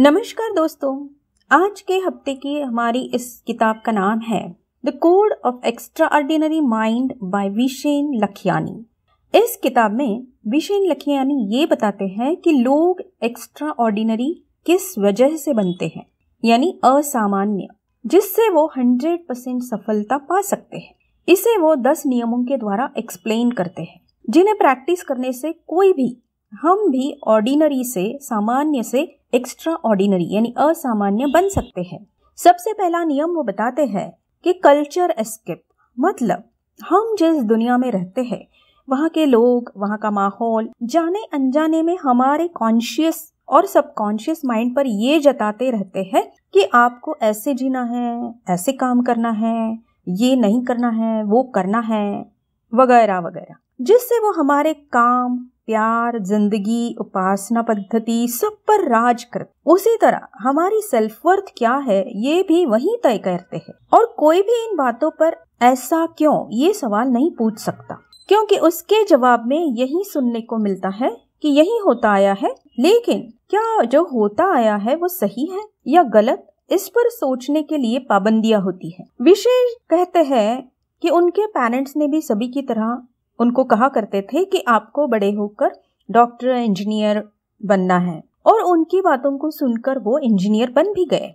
नमस्कार दोस्तों, आज के हफ्ते की हमारी इस किताब का नाम है the code of extraordinary mind by Vishen Lakhiani. इस किताब में विशेन लखियानी ये बताते हैं कि लोग एक्स्ट्रा ऑर्डिनरी किस वजह से बनते हैं, यानी असामान्य, जिससे वो 100% सफलता पा सकते हैं। इसे वो 10 नियमों के द्वारा एक्सप्लेन करते हैं, जिन्हें प्रैक्टिस करने से हम भी ऑर्डिनरी से, सामान्य से एक्स्ट्रा ऑर्डिनरी यानी असामान्य बन सकते हैं। सबसे पहला नियम वो बताते हैं कि कल्चर एस्केप, मतलब हम जिस दुनिया में रहते हैं वहाँ के लोग, वहाँ का माहौल जाने अनजाने में हमारे कॉन्शियस और सबकॉन्शियस माइंड पर ये जताते रहते हैं कि आपको ऐसे जीना है, ऐसे काम करना है, ये नहीं करना है, वो करना है, वगैरह वगैरह, जिससे वो हमारे काम, प्यार, जिंदगी, उपासना पद्धति सब पर राज करते। उसी तरह हमारी सेल्फ वर्थ क्या है ये भी वही तय करते हैं, और कोई भी इन बातों पर ऐसा क्यों ये सवाल नहीं पूछ सकता, क्योंकि उसके जवाब में यही सुनने को मिलता है कि यही होता आया है। लेकिन क्या जो होता आया है वो सही है या गलत, इस पर सोचने के लिए पाबंदियां होती है। विशेष कहते हैं कि उनके पेरेंट्स ने भी सभी की तरह उनको कहा करते थे कि आपको बड़े होकर डॉक्टर, इंजीनियर बनना है, और उनकी बातों को सुनकर वो इंजीनियर बन भी गए।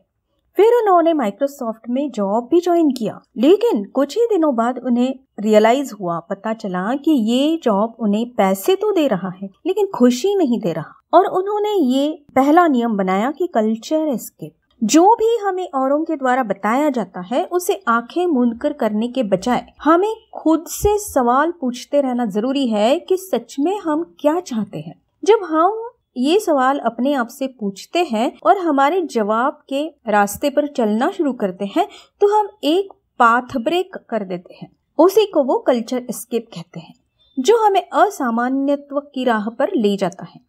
फिर उन्होंने माइक्रोसॉफ्ट में जॉब भी ज्वाइन किया, लेकिन कुछ ही दिनों बाद उन्हें रियलाइज हुआ, पता चला कि ये जॉब उन्हें पैसे तो दे रहा है लेकिन खुशी नहीं दे रहा, और उन्होंने ये पहला नियम बनाया कि कल्चर एस्केप। जो भी हमें औरों के द्वारा बताया जाता है उसे आंखें मूंदकर करने के बजाय हमें खुद से सवाल पूछते रहना जरूरी है कि सच में हम क्या चाहते हैं। जब हम ये सवाल अपने आप से पूछते हैं और हमारे जवाब के रास्ते पर चलना शुरू करते हैं तो हम एक पाथ ब्रेक कर देते हैं। उसी को वो कल्चर एस्केप कहते हैं, जो हमें असामान्यत्व की राह पर ले जाता है।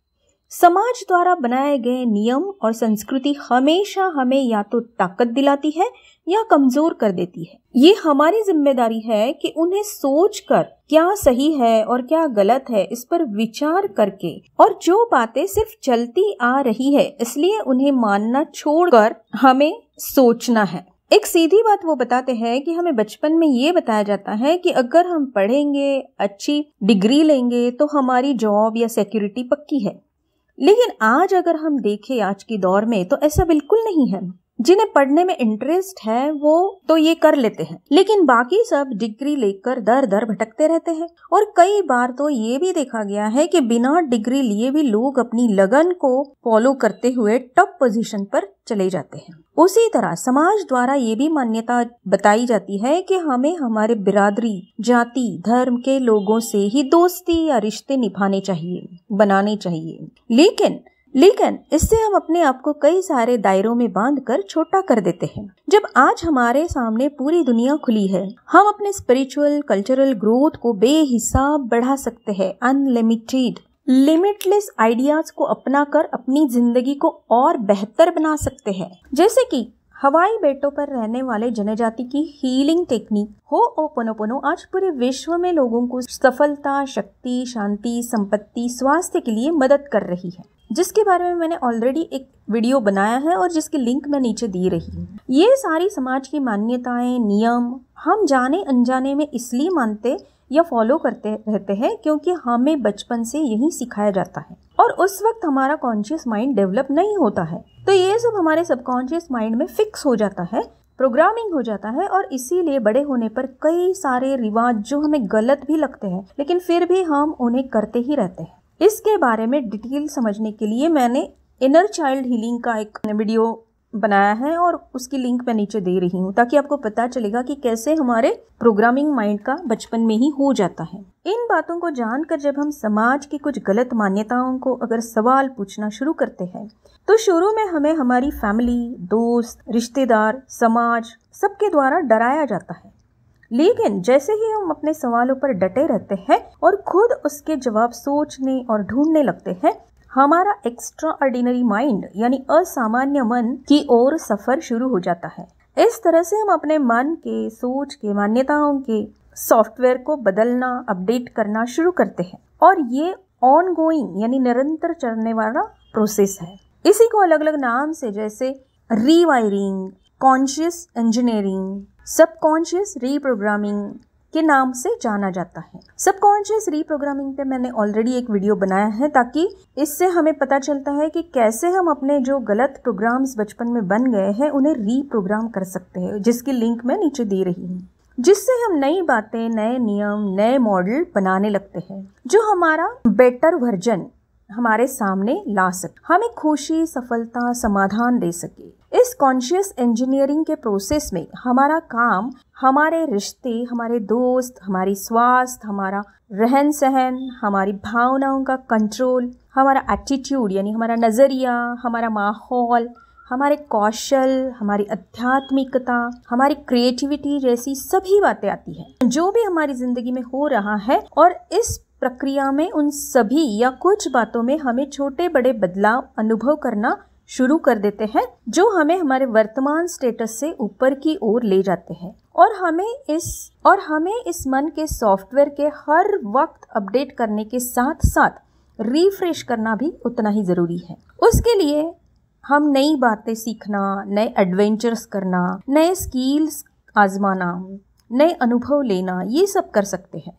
समाज द्वारा बनाए गए नियम और संस्कृति हमेशा हमें या तो ताकत दिलाती है या कमजोर कर देती है। ये हमारी जिम्मेदारी है कि उन्हें सोचकर क्या सही है और क्या गलत है इस पर विचार करके, और जो बातें सिर्फ चलती आ रही है इसलिए उन्हें मानना छोड़कर हमें सोचना है। एक सीधी बात वो बताते हैं कि हमें बचपन में ये बताया जाता है कि अगर हम पढ़ेंगे, अच्छी डिग्री लेंगे तो हमारी जॉब या सिक्योरिटी पक्की है। लेकिन आज अगर हम देखें आज के दौर में तो ऐसा बिल्कुल नहीं है। जिन्हें पढ़ने में इंटरेस्ट है वो तो ये कर लेते हैं, लेकिन बाकी सब डिग्री लेकर दर दर भटकते रहते हैं। और कई बार तो ये भी देखा गया है कि बिना डिग्री लिए भी लोग अपनी लगन को फॉलो करते हुए टॉप पोजीशन पर चले जाते हैं। उसी तरह समाज द्वारा ये भी मान्यता बताई जाती है कि हमें हमारे बिरादरी, जाति, धर्म के लोगों से ही दोस्ती या रिश्ते निभाने चाहिए, बनाने चाहिए। लेकिन इससे हम अपने आप को कई सारे दायरों में बांधकर छोटा कर देते हैं। जब आज हमारे सामने पूरी दुनिया खुली है, हम अपने स्पिरिचुअल, कल्चरल ग्रोथ को बेहिसाब बढ़ा सकते हैं। अनलिमिटेड, लिमिटलेस आइडियाज को अपनाकर अपनी जिंदगी को और बेहतर बना सकते हैं। जैसे कि हवाई बेटों पर रहने वाले जनजाति की हीलिंग टेक्निक होओपोनोपोनो आज पूरे विश्व में लोगों को सफलता, शक्ति, शांति, संपत्ति, स्वास्थ्य के लिए मदद कर रही है, जिसके बारे में मैंने ऑलरेडी एक वीडियो बनाया है और जिसकी लिंक मैं नीचे दे रही हूँ। ये सारी समाज की मान्यताएं, नियम हम जाने अनजाने में इसलिए मानते या फॉलो करते रहते हैं क्योंकि हमें बचपन से यही सिखाया जाता है, और उस वक्त हमारा कॉन्शियस माइंड डेवलप नहीं होता है, तो ये सब हमारे सबकॉन्शियस माइंड में फिक्स हो जाता है, प्रोग्रामिंग हो जाता है, और इसीलिए बड़े होने पर कई सारे रिवाज जो हमें गलत भी लगते हैं लेकिन फिर भी हम उन्हें करते ही रहते हैं। इसके बारे में डिटेल समझने के लिए मैंने इनर चाइल्ड हीलिंग का एक वीडियो बनाया है और उसकी लिंक मैं नीचे दे रही हूँ, ताकि आपको पता चलेगा कि कैसे हमारे प्रोग्रामिंग माइंड का बचपन में ही हो जाता है। इन बातों को जानकर जब हम समाज की कुछ गलत मान्यताओं को अगर सवाल पूछना शुरू करते हैं तो शुरू में हमें हमारी फैमिली, दोस्त, रिश्तेदार, समाज सबके द्वारा डराया जाता है। लेकिन जैसे ही हम अपने सवालों पर डटे रहते हैं और खुद उसके जवाब सोचने और ढूंढने लगते हैं, हमारा एक्स्ट्रा ऑर्डिनरी माइंड यानी असामान्य मन की ओर सफर शुरू हो जाता है। इस तरह से हम अपने मन के, सोच के, मान्यताओं के सॉफ्टवेयर को बदलना, अपडेट करना शुरू करते हैं, और ये ऑनगोइंग यानी निरंतर चलने वाला प्रोसेस है। इसी को अलग अलग नाम से जैसे rewiring, conscious engineering, subconscious reprogramming के नाम से जाना जाता है। सबकॉन्शियस रीप्रोग्रामिंग पे मैंने ऑलरेडी एक वीडियो बनाया है, ताकि इससे हमें पता चलता है कि कैसे हम अपने जो गलत प्रोग्राम्स बचपन में बन गए हैं उन्हें रीप्रोग्राम कर सकते हैं, जिसकी लिंक मैं नीचे दे रही हूँ, जिससे हम नई बातें, नए नियम, नए मॉडल बनाने लगते हैं जो हमारा बेटर वर्जन हमारे सामने ला सके, हमें खुशी, सफलता, समाधान दे सके। इस कॉन्शियस इंजीनियरिंग के प्रोसेस में हमारा काम हमारे रिश्ते, हमारे दोस्त, हमारी स्वास्थ्य, हमारा रहन सहन, हमारी भावनाओं का कंट्रोल, हमारा एटीट्यूड यानी हमारा नज़रिया, हमारा माहौल, हमारे कौशल, हमारी आध्यात्मिकता, हमारी क्रिएटिविटी जैसी सभी बातें आती हैं जो भी हमारी ज़िंदगी में हो रहा है। और इस प्रक्रिया में उन सभी या कुछ बातों में हमें छोटे बड़े बदलाव अनुभव करना शुरू कर देते हैं जो हमें हमारे वर्तमान स्टेटस से ऊपर की ओर ले जाते हैं। और हमें इस मन के सॉफ्टवेयर के हर वक्त अपडेट करने के साथ साथ रिफ्रेश करना भी उतना ही ज़रूरी है। उसके लिए हम नई बातें सीखना, नए एडवेंचर्स करना, नए स्किल्स आजमाना, नए अनुभव लेना, ये सब कर सकते हैं।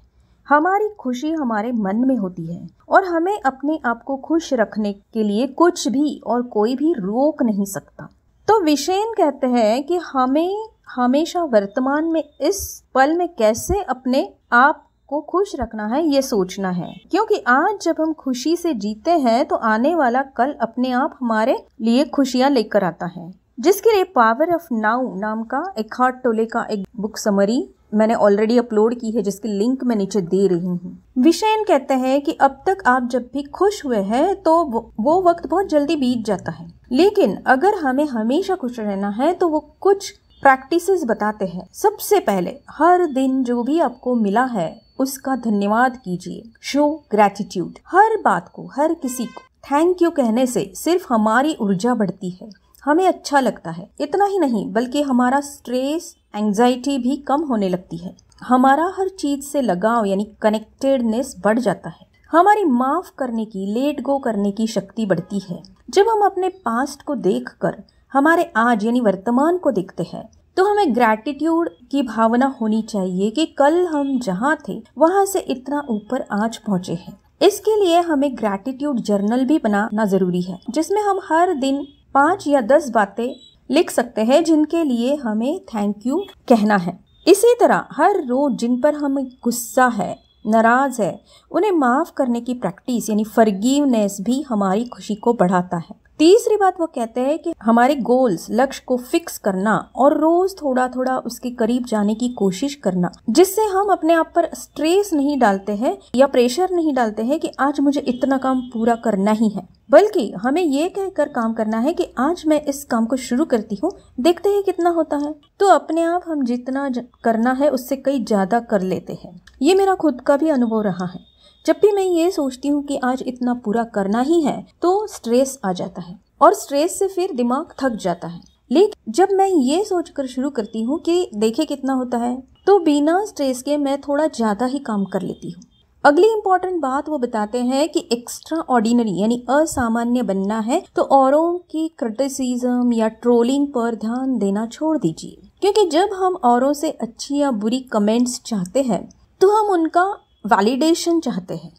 हमारी खुशी हमारे मन में होती है और हमें अपने आप को खुश रखने के लिए कुछ भी और कोई भी रोक नहीं सकता। तो विशेन कहते हैं कि हमें हमेशा वर्तमान में इस पल में कैसे अपने आप को खुश रखना है ये सोचना है, क्योंकि आज जब हम खुशी से जीते हैं तो आने वाला कल अपने आप हमारे लिए खुशियां लेकर आता है। जिसके लिए पावर ऑफ नाउ नाम का एकार्ट टोले का एक बुक समरी मैंने ऑलरेडी अपलोड की है, जिसकी लिंक मैं नीचे दे रही हूँ। विशेन कहते हैं कि अब तक आप जब भी खुश हुए हैं तो वो वक्त बहुत जल्दी बीत जाता है, लेकिन अगर हमें हमेशा खुश रहना है तो वो कुछ प्रैक्टिसेस बताते हैं। सबसे पहले हर दिन जो भी आपको मिला है उसका धन्यवाद कीजिए, शो ग्रैटिट्यूड। हर बात को, हर किसी को थैंक यू कहने से सिर्फ हमारी ऊर्जा बढ़ती है, हमें अच्छा लगता है। इतना ही नहीं बल्कि हमारा स्ट्रेस, एंजाइटी भी कम होने लगती है। हमारा हर चीज से लगाव यानी कनेक्टेडनेस बढ़ जाता है। हमारी माफ करने की, लेट गो करने की शक्ति बढ़ती है। जब हम अपने पास्ट को देखकर हमारे आज यानी वर्तमान को देखते हैं तो हमें ग्रैटिट्यूड की भावना होनी चाहिए कि कल हम जहाँ थे वहाँ से इतना ऊपर आज पहुँचे हैं। इसके लिए हमें ग्रैटिट्यूड जर्नल भी बनाना जरूरी है, जिसमें हम हर दिन 5 या 10 बातें लिख सकते हैं जिनके लिए हमें थैंक यू कहना है। इसी तरह हर रोज जिन पर हमें गुस्सा है, नाराज है, उन्हें माफ करने की प्रैक्टिस यानी फॉरगिवनेस भी हमारी खुशी को बढ़ाता है। तीसरी बात वो कहते हैं कि हमारे गोल्स, लक्ष्य को फिक्स करना और रोज थोड़ा थोड़ा उसके करीब जाने की कोशिश करना, जिससे हम अपने आप पर स्ट्रेस नहीं डालते हैं या प्रेशर नहीं डालते हैं कि आज मुझे इतना काम पूरा करना ही है, बल्कि हमें ये कहकर काम करना है कि आज मैं इस काम को शुरू करती हूँ, देखते हैं कितना होता है। तो अपने आप हम जितना करना है उससे कई ज्यादा कर लेते हैं। ये मेरा खुद का भी अनुभव रहा है। जब भी मैं ये सोचती हूँ कि आज इतना पूरा करना ही है तो स्ट्रेस आ जाता है और स्ट्रेस से फिर दिमाग थक जाता है। लेकिन जब मैं ये सोचकर शुरू करती हूँ कि देखे कितना होता है तो बिना स्ट्रेस के मैं थोड़ा ज़्यादा ही काम कर लेती हूँ। अगली इम्पॉर्टेंट बात वो बताते हैं कि एक्स्ट्रा ऑर्डिनरी यानी असामान्य बनना है तो औरों की क्रिटिसिज्म या ट्रोलिंग पर ध्यान देना छोड़ दीजिए, क्योंकि जब हम औरों से अच्छी या बुरी कमेंट्स चाहते हैं तो हम उनका वैलिडेशन चाहते हैं,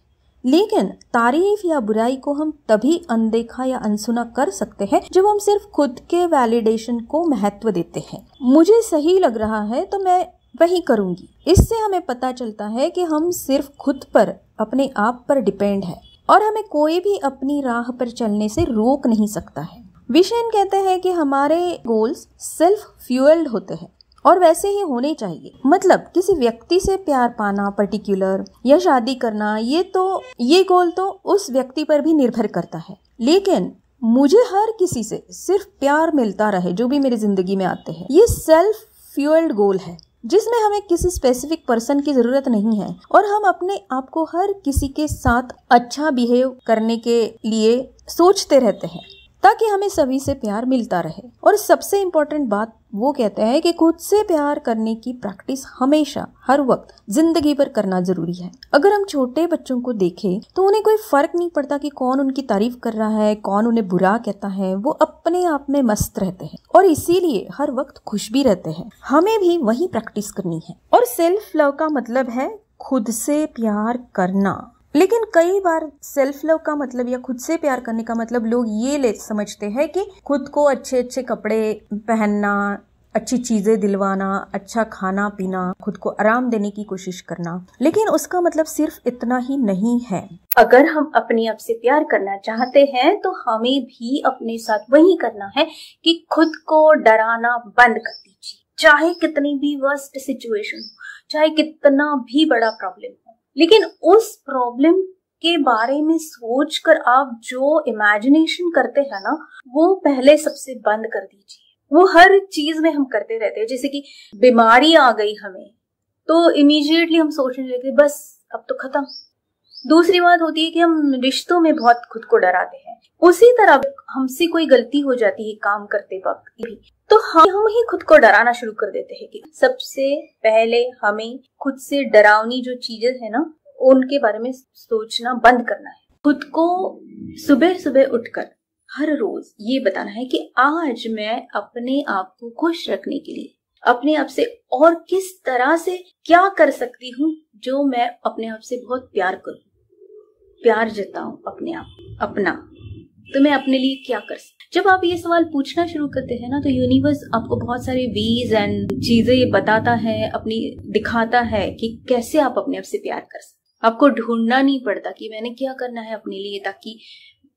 लेकिन तारीफ या बुराई को हम तभी अनदेखा या अनसुना कर सकते हैं जब हम सिर्फ खुद के वैलिडेशन को महत्व देते हैं। मुझे सही लग रहा है तो मैं वही करूंगी। इससे हमें पता चलता है कि हम सिर्फ खुद पर, अपने आप पर डिपेंड है और हमें कोई भी अपनी राह पर चलने से रोक नहीं सकता है। विशेन कहते हैं कि हमारे गोल्स सेल्फ फ्यूएल्ड होते हैं और वैसे ही होने चाहिए। मतलब किसी व्यक्ति से प्यार पाना पर्टिकुलर या शादी करना, ये गोल तो उस व्यक्ति पर भी निर्भर करता है, लेकिन मुझे हर किसी से सिर्फ प्यार मिलता रहे जो भी मेरी जिंदगी में आते हैं, ये सेल्फ फ्यूएल्ड गोल है जिसमें हमें किसी स्पेसिफिक पर्सन की जरूरत नहीं है और हम अपने आप को हर किसी के साथ अच्छा बिहेव करने के लिए सोचते रहते हैं। ताकि हमें सभी से प्यार मिलता रहे। और सबसे इम्पोर्टेंट बात वो कहते हैं कि खुद से प्यार करने की प्रैक्टिस हमेशा हर वक्त जिंदगी भर करना जरूरी है। अगर हम छोटे बच्चों को देखें तो उन्हें कोई फर्क नहीं पड़ता कि कौन उनकी तारीफ कर रहा है, कौन उन्हें बुरा कहता है। वो अपने आप में मस्त रहते हैं और इसीलिए हर वक्त खुश भी रहते हैं। हमें भी वही प्रैक्टिस करनी है। और सेल्फ लव का मतलब है खुद से प्यार करना। लेकिन कई बार सेल्फ लव का मतलब या खुद से प्यार करने का मतलब लोग ये ले समझते हैं कि खुद को अच्छे अच्छे कपड़े पहनना, अच्छी चीजें दिलवाना, अच्छा खाना पीना, खुद को आराम देने की कोशिश करना। लेकिन उसका मतलब सिर्फ इतना ही नहीं है। अगर हम अपने आप से प्यार करना चाहते हैं तो हमें भी अपने साथ वही करना है कि खुद को डराना बंद कर दीजिए। चाहे कितनी भी वर्स्ट सिचुएशन हो, चाहे कितना भी बड़ा प्रॉब्लम हो, लेकिन उस प्रॉब्लम के बारे में सोचकर आप जो इमेजिनेशन करते हैं ना, वो पहले सबसे बंद कर दीजिए। वो हर चीज में हम करते रहते हैं। जैसे कि बीमारी आ गई हमें, तो इमीडिएटली हम सोचने लगते बस अब तो खत्म। दूसरी बात होती है कि हम रिश्तों में बहुत खुद को डराते हैं। उसी तरह हमसे कोई गलती हो जाती है काम करते वक्त भी, तो हम ही खुद को डराना शुरू कर देते हैं। कि सबसे पहले हमें खुद से डरावनी जो चीजें है ना, उनके बारे में सोचना बंद करना है। खुद को सुबह सुबह उठकर हर रोज ये बताना है कि आज मैं अपने आप को खुश रखने के लिए अपने आप से और किस तरह से क्या कर सकती हूँ जो मैं अपने आप से बहुत प्यार करूं, प्यार जताऊं अपने आप अपना। तो मैं अपने लिए क्या कर सकती। जब आप ये सवाल पूछना शुरू करते हैं ना, तो यूनिवर्स आपको बहुत सारे वेज एंड चीजें बताता है, अपनी दिखाता है कि कैसे आप अपने आप से प्यार कर सकते। आपको ढूंढना नहीं पड़ता कि मैंने क्या करना है अपने लिए ताकि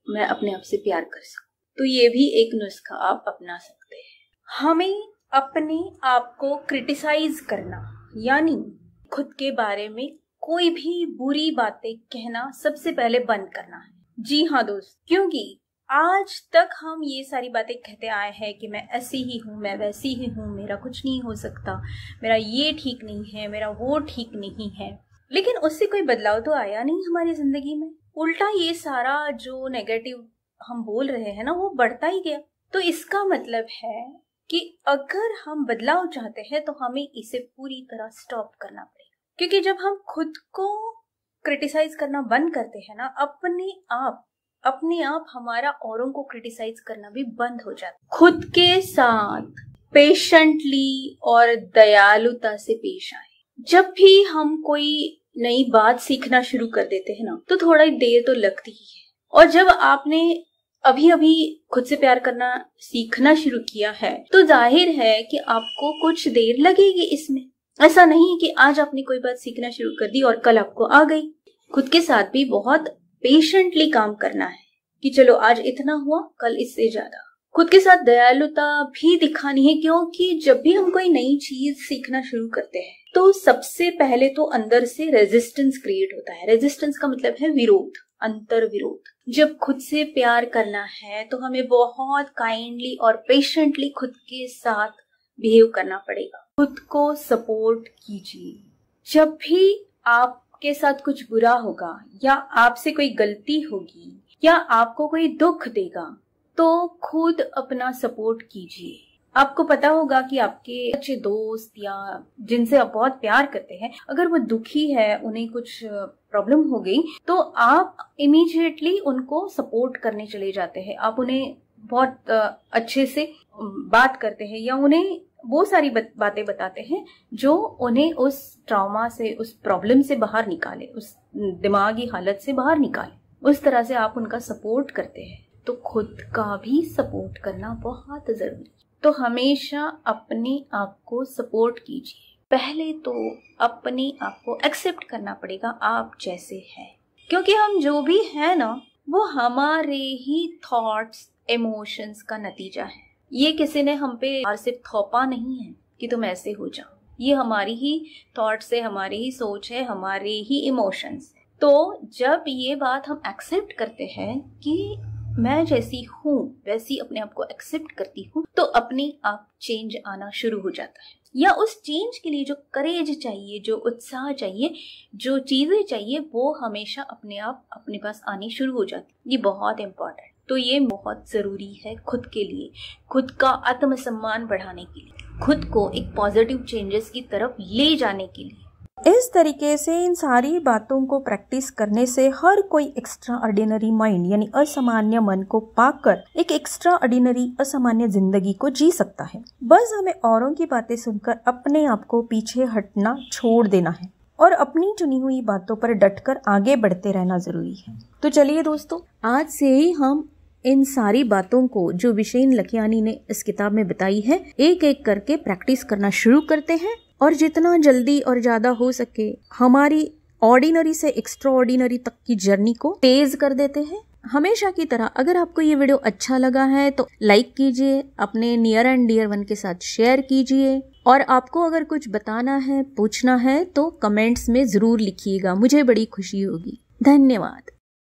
मैं अपने आप से प्यार कर सकूं। तो ये भी एक नुस्खा आप अपना सकते हैं। हमें अपने आप को क्रिटिसाइज करना, यानी खुद के बारे में कोई भी बुरी बातें कहना सबसे पहले बंद करना है। जी हाँ दोस्त, क्योंकि आज तक हम ये सारी बातें कहते आए हैं कि मैं ऐसी ही हूँ, मैं वैसी ही हूँ, मेरा कुछ नहीं हो सकता, मेरा ये ठीक नहीं है, मेरा वो ठीक नहीं है। लेकिन उससे कोई बदलाव तो आया नहीं हमारी जिंदगी में। उल्टा ये सारा जो नेगेटिव हम बोल रहे हैं ना, वो बढ़ता ही गया। तो इसका मतलब है कि अगर हम बदलाव चाहते हैं तो हमें इसे पूरी तरह स्टॉप करना पड़ेगा। क्योंकि जब हम खुद को क्रिटिसाइज करना बंद करते हैं ना, अपने आप हमारा औरों को क्रिटिसाइज करना भी बंद हो जाता है। खुद के साथ पेशेंटली और दयालुता से पेश आए। जब भी हम कोई नई बात सीखना शुरू कर देते हैं ना, तो थोड़ा देर तो लगती ही है। और जब आपने अभी खुद से प्यार करना सीखना शुरू किया है, तो जाहिर है कि आपको कुछ देर लगेगी इसमें। ऐसा नहीं कि आज आपने कोई बात सीखना शुरू कर दी और कल आपको आ गई। खुद के साथ भी बहुत पेशेंटली काम करना है कि चलो आज इतना हुआ, कल इससे ज्यादा। खुद के साथ दयालुता भी दिखानी है, क्योंकि जब भी हम कोई नई चीज सीखना शुरू करते हैं तो सबसे पहले तो अंदर से रेजिस्टेंस क्रिएट होता है। रेजिस्टेंस का मतलब है विरोध, अंतर विरोध। जब खुद से प्यार करना है तो हमें बहुत काइंडली और पेशेंटली खुद के साथ बिहेव करना पड़ेगा। खुद को सपोर्ट कीजिए। जब भी आपके साथ कुछ बुरा होगा या आपसे कोई गलती होगी या आपको कोई दुख देगा, तो खुद अपना सपोर्ट कीजिए। आपको पता होगा कि आपके अच्छे दोस्त या जिनसे आप बहुत प्यार करते हैं, अगर वो दुखी है, उन्हें कुछ प्रॉब्लम हो गई, तो आप इमीडिएटली उनको सपोर्ट करने चले जाते हैं। आप उन्हें बहुत अच्छे से बात करते हैं या उन्हें वो सारी बातें बताते हैं जो उन्हें उस ट्रॉमा से, उस प्रॉब्लम से बाहर निकाले, उस दिमागी हालत से बाहर निकाले। उस तरह से आप उनका सपोर्ट करते हैं। तो खुद का भी सपोर्ट करना बहुत जरूरी। तो हमेशा अपने आप को सपोर्ट कीजिए। पहले तो अपने आप को एक्सेप्ट करना पड़ेगा आप जैसे हैं, क्योंकि हम जो भी है ना, वो हमारे ही थॉट्स, इमोशंस का नतीजा है। ये किसी ने हम पे सिर्फ थोपा नहीं है कि तुम ऐसे हो जाओ। ये हमारी ही थॉट्स है, हमारी ही सोच है, हमारे ही इमोशंस। तो जब ये बात हम एक्सेप्ट करते हैं कि मैं जैसी हूँ वैसी अपने आप को एक्सेप्ट करती हूँ, तो अपने आप चेंज आना शुरू हो जाता है। या उस चेंज के लिए जो करेज चाहिए, जो उत्साह चाहिए, जो चीजें चाहिए, वो हमेशा अपने आप अपने पास आनी शुरू हो जाती है। ये बहुत इंपॉर्टेंट। तो ये बहुत जरूरी है खुद के लिए, खुद का आत्मसम्मान बढ़ाने के लिए, खुद को एक पॉजिटिव चेंजेस की तरफ ले जाने के लिए। इस तरीके से इन सारी बातों को प्रैक्टिस करने से हर कोई एक्स्ट्रा ऑर्डिनरी माइंड यानी असामान्य मन को पाकर एक एक्स्ट्रा ऑर्डिनरी असामान्य जिंदगी को जी सकता है। बस हमें औरों की बातें सुनकर अपने आप को पीछे हटना छोड़ देना है और अपनी चुनी हुई बातों पर डटकर आगे बढ़ते रहना जरूरी है। तो चलिए दोस्तों, आज से ही हम इन सारी बातों को जो विशेन लखियानी ने इस किताब में बताई है एक एक करके प्रैक्टिस करना शुरू करते हैं और जितना जल्दी और ज्यादा हो सके हमारी ऑर्डिनरी से एक्स्ट्रा ऑर्डिनरी तक की जर्नी को तेज कर देते हैं। हमेशा की तरह अगर आपको ये वीडियो अच्छा लगा है तो लाइक कीजिए, अपने नियर एंड डियर वन के साथ शेयर कीजिए और आपको अगर कुछ बताना है, पूछना है तो कमेंट्स में जरूर लिखिएगा, मुझे बड़ी खुशी होगी। धन्यवाद।